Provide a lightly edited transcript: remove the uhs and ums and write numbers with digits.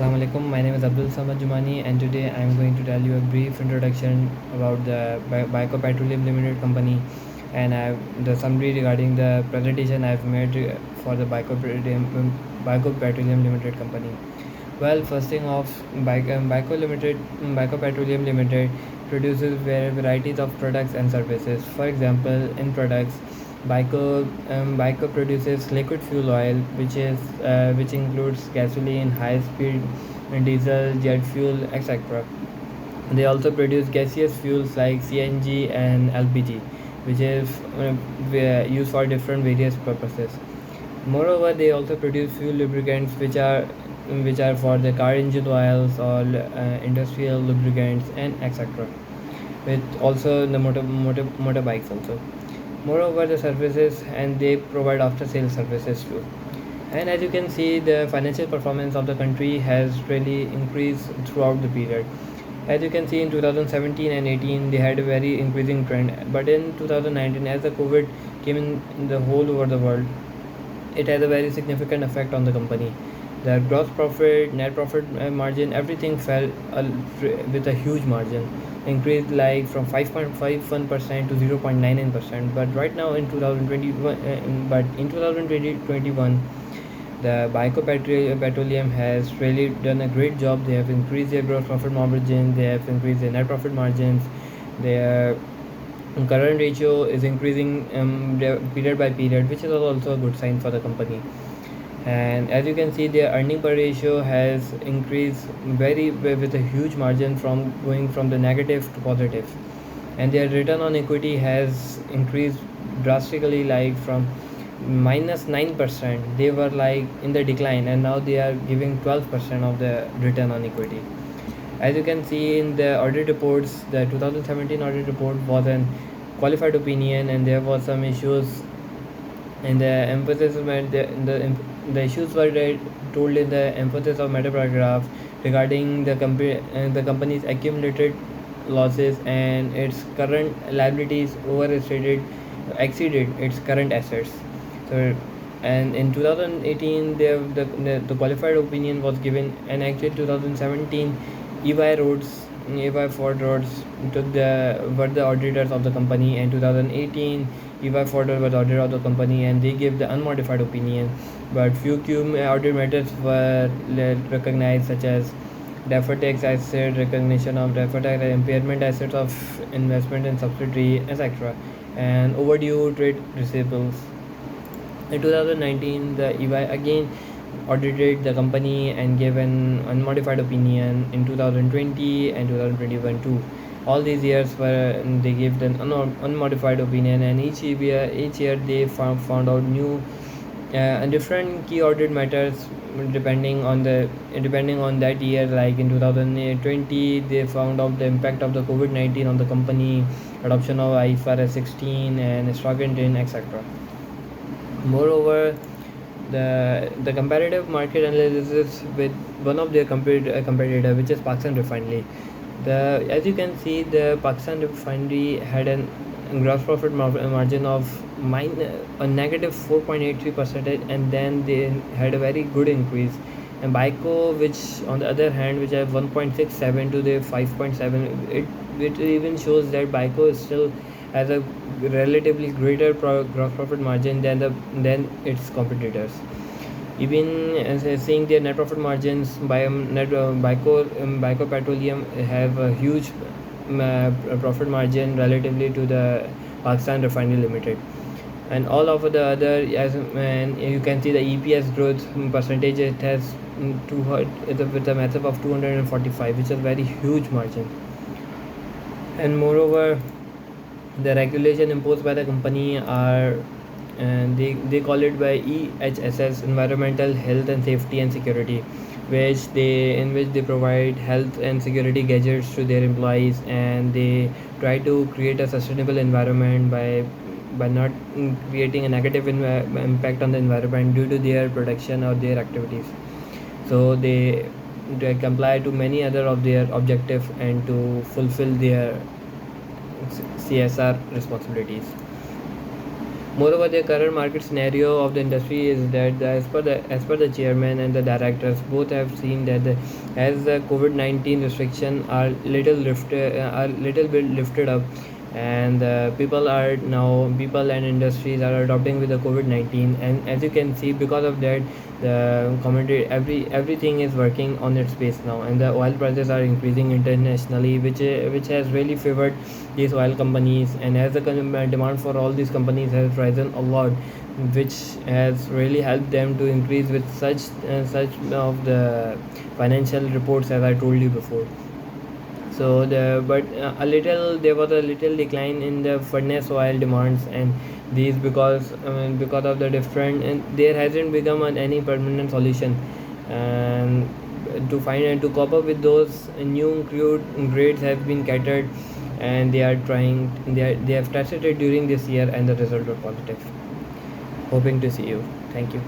Assalamu alaikum. My name is Abdul Samad Jumani, and today I am going to tell you a brief introduction about the Byco Petroleum Limited company, and the summary regarding the presentation I've made for the Byco Petroleum Limited company. Well, first thing off, Byco Petroleum Limited produces varieties of products and services. For example, in products, Byco produces liquid fuel oil, which includes gasoline, high-speed diesel, jet fuel, etc. They also produce gaseous fuels like CNG and LPG, which is used for different various purposes. Moreover, they also produce fuel lubricants, which are for the car engine oils or industrial lubricants and etc. With also the motorbikes also. Moreover, the services, and they provide after sales services too. And as you can see, the financial performance of the country has really increased throughout the period. As you can see, in 2017 and 18 they had a very increasing trend, but in 2019, as the COVID came in the whole over the world, it has a very significant effect on the company. The gross profit, net profit margin, everything fell with a huge margin, increased like from 5.51% to 0.99%. But right now in 2021, but in 2021, the Byco Petroleum has really done a great job. They have increased their gross profit margin, they have increased their net profit margins, their current ratio is increasing period by period, which is also a good sign for the company. And as you can see, their earning per ratio has increased with a huge margin, from going from the negative to positive. And their return on equity has increased drastically, like from -9%, they were like in the decline, and now they are giving 12% of the return on equity. As you can see in the audit reports, the 2017 audit report was an qualified opinion, and there was some issues, and the issues were told in the emphasis of meta paragraph regarding the company's accumulated losses, and its current liabilities exceeded its current assets. So, and in 2018, the qualified opinion was given, and actually 2017, EY Ford Roads were the auditors of the company, and 2018, EY Ford was the auditor of the company, and they gave the unmodified opinion. But few audit matters were recognized, such as deferred tax asset, recognition of deferred tax impairment assets of investment in subsidiary, etc., and overdue trade receivables. In 2019, the EY again audited the company and gave an unmodified opinion in 2020 and 2021 too. All these years they gave an unmodified opinion, and each year they found out new and different key audit matters depending on that year. Like in 2020, they found out the impact of the COVID-19 on the company, adoption of IFRS 16 and stock in, etc. Moreover, the comparative market analysis with one of their competitor, which is Pakistan Refinery. As you can see, the Pakistan Refinery had an gross profit margin of a negative 4.83%, and then they had a very good increase. And Byco, which on the other hand, which have 1.67 to the 5.7, it even shows that Byco is still has a relatively greater gross profit margin than its competitors. Even seeing their net profit margins, Byco Petroleum have a huge profit margin relatively to the Pakistan Refinery Limited. And all of the other, and you can see the EPS growth percentage, it has with a method of 245, which is a very huge margin. And moreover, the regulation imposed by the company are, and they call it by EHSS, environmental, health and safety and security, in which they provide health and security gadgets to their employees, and they try to create a sustainable environment by not creating a negative impact on the environment due to their production or their activities. So they comply to many other of their objectives and to fulfill their CSR responsibilities. Moreover, the current market scenario of the industry is that as per the chairman and the directors both have seen that as the COVID-19 restriction are little bit lifted up, and people and industries are adopting with the COVID-19, and as you can see, because of that, the community everything is working on its pace now, and the oil prices are increasing internationally, which has really favored these oil companies, and as the demand for all these companies has risen a lot, which has really helped them to increase with such of the financial reports as I told you before. So a little there was a little decline in the furnace oil demands, and these because of the different, and there hasn't become any permanent solution, and to cope up with those new crude grades have been catered, and they have tested it during this year, and the result was positive. Hoping to see you. Thank you.